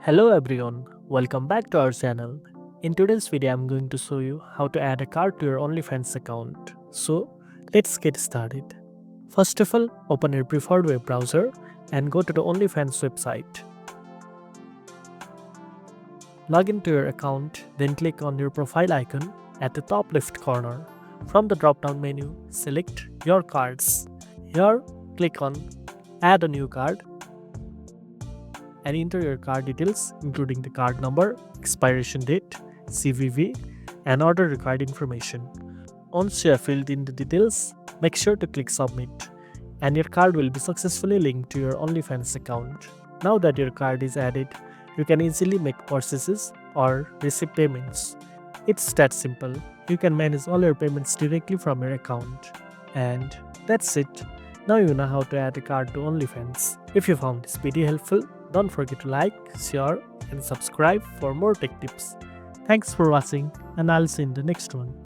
Hello everyone, welcome back to our channel. In today's video, I'm going to show you how to add a card to your OnlyFans account. So, let's get started. First of all, open your preferred web browser and go to the OnlyFans website. Log into your account, then click on your profile icon at the top left corner. From the drop-down menu, select your cards. Here, click on Add a new card and enter your card details including the card number, expiration date, CVV, and other required information. Once you have filled in the details, make sure to click submit and your card will be successfully linked to your OnlyFans account. Now that your card is added, you can easily make purchases or receive payments. It's that simple. You can manage all your payments directly from your account. And that's it. Now you know how to add a card to OnlyFans. If you found this video helpful, don't forget to like, share, and subscribe for more tech tips. Thanks for watching, and I'll see you in the next one.